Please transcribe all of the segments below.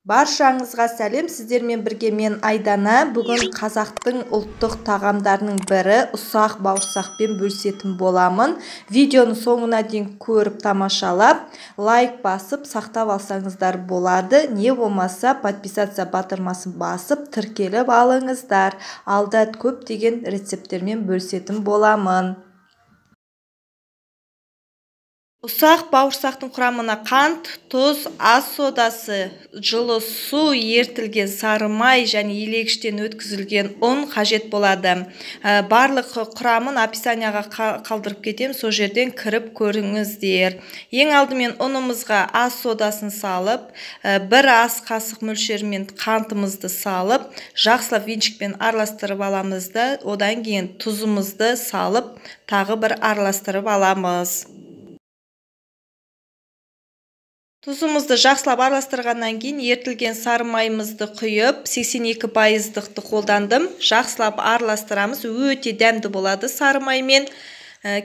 Баршаңызға сәлем, сіздермен бірге мен Айдана. Бүгін қазақтың ұлттық тағамдарының бірі ұсақ бауырсақпен бөлісетін боламын. Видеоны соңына дейін көріп тамашалап, лайк басып сақтап алсаңыздар болады. Не болмаса подписация батырмасын басып тіркеліп алыңыздар. Алда көптеген рецепттермен бөлісетін боламын. Ұсақ бауырсақтың құрамына қант, тұз, ас содасы, жылы су, ертілген сары май және илегіштен өткізілген ұн қажет болады. Барлық құрамын описанияға қалдырып кетем, сол жерден кіріп көріңіздер. Ең алдымен ұнымызға ас содасын салып, бір ас қасық мөлшерімен қантымызды салып, жақсылап венчикпен араластырып аламыз да, одан кейін тұзымызды салып, тағы бір араластырып аламыз. Тұзымызды жақсылап араластырғаннан кейін ертілген сары майымызды құйып, 82%-ды қолдандым. Жақсылап араластырамыз, өте дәмді болады сары маймен.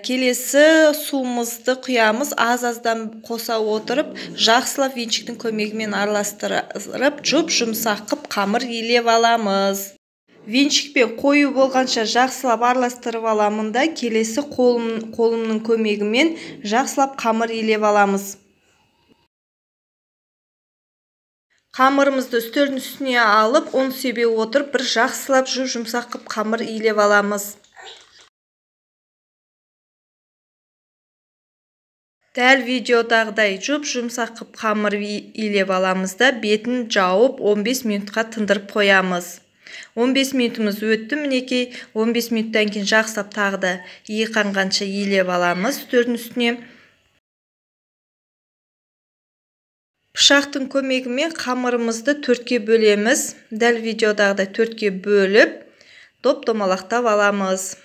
Келесі суымызды құямыз, аз-аздан қоса отырып, жақсылап венчиктің көмегімен араластырып, жұмсақ қып қамыр илеп аламыз. Венчикпен қою болғанша жақсылап араластырып аламын да, келесі қолымның көмегімен жақсылап қамыр илеп аламыз. Қамырымызды үстелдің үстіне алып, ұн себе отырып, бір жақсылап жұмсақ қып қамыр илеп аламыз. Дәл видеодағыдай жұмсақ қып қамыр илеп аламыз да, бетін жауып 15 минутқа тындырып қоямыз. 15 минутымыз өтті, мінекей 15 минуттан кейін жақсылап тағы да иіқанғанша илеп аламыз үстелдің үстіне. Пышақтың көмегімен қамырымызды төртке бөлеміз. Дәл видеодағыдай төртке бөліп, доп-домалақтап аламыз.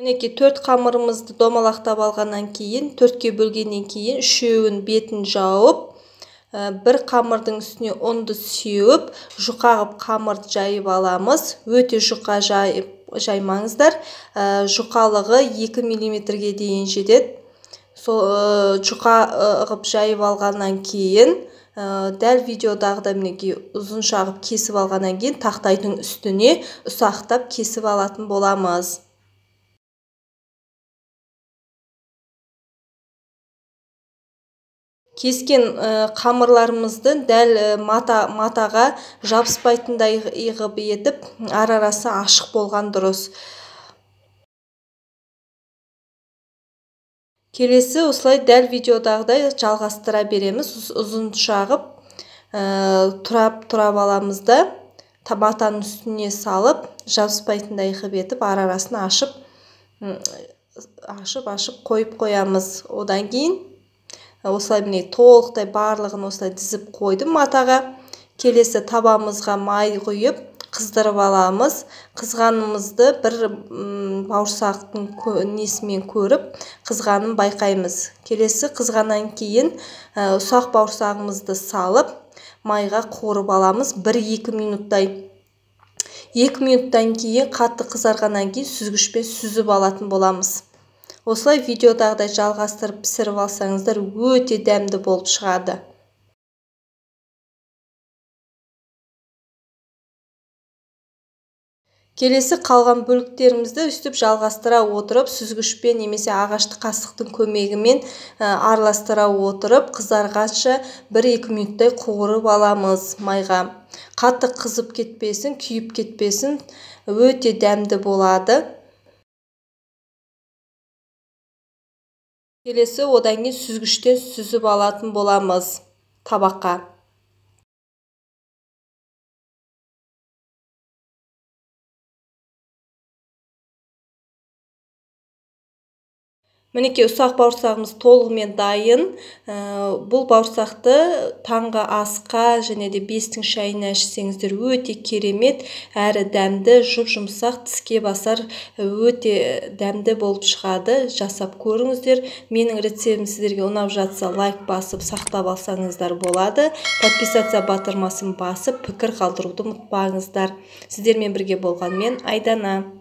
Мінекей төрт қамырымызды домалақтап алғаннан кейін, төртке бөлгеннен кейін үшеуін бетін жауып, бір қамырдың үстіне ұнды сеуіп, жұқа қып қамырды жайып аламыз. Өте жұқа жаймаңыздар. Жұқалығы 2 мм-ге дейін жетеді. Сол жұқа қып жайып алғаннан кейін, дәл видеодағыда мінекей ұзынша қып кесіп алғаннан кейін тақтайдың үстіне ұсақтап кесіп алатын боламыз. Кескен қамырларымызды дәл матаға жабыспайтындай ғып етіп, арасы ашық болған дұрыс. Келесі осылай дәл видеодағыдай жалғастыра береміз. Ұзынша ғып турап аламыз да, матаның үстіне салып, жабыспайтындай ғып етіп, арасын ашып қойып қоямыз. Одан кейін осылай міне толықтай барлығын осылай дізіп қойдым матаға. Келесі табамызға май құйып, қыздырып аламыз. Қызғанымызды бір бауырсақтың несімен көріп, қызғанын байқаймыз. Келесі қызғаннан кейін ұсақ бауырсағымызды салып, майға қуырып аламыз 1-2 минуттай. 2 минуттан кейін қатты қызарғаннан кейін сүзгішпен сүзіп алатын боламыз. Осылай видеодағыдай жалғастырып пісіріп алсаңыздар өте дәмді болып шығады. Келесі қалған бөліктерімізді үстіп жалғастыра отырып, сүзгішпен немесе ағашты қасықтың көмегімен араластыра отырып, қызарғанша 1-2 минуттай қуырып аламыз майға. Қатты қызып кетпесін, күйіп кетпесін, өте дәмді болады. Келесі одан кейін сүзгіштен сүзіп алатын боламыз табаққа. Мінекей ұсақ бауырсағымыз толығымен дайын. Бұл бауырсақты таңғы асқа және де бестің шайына ішсеңіздер өте керемет, әрі дәмді, жұп-жұмсақ, тіске басар, өте дәмді болып шығады. Жасап көріңіздер. Менің рецептім сіздерге ұнап жатса, лайк басып сақтап алсаңыздар болады. Подписация батырмасын басып, пікір қалдыруды ұмытпаңыздар. Сіздермен бірге болған мен Айдана.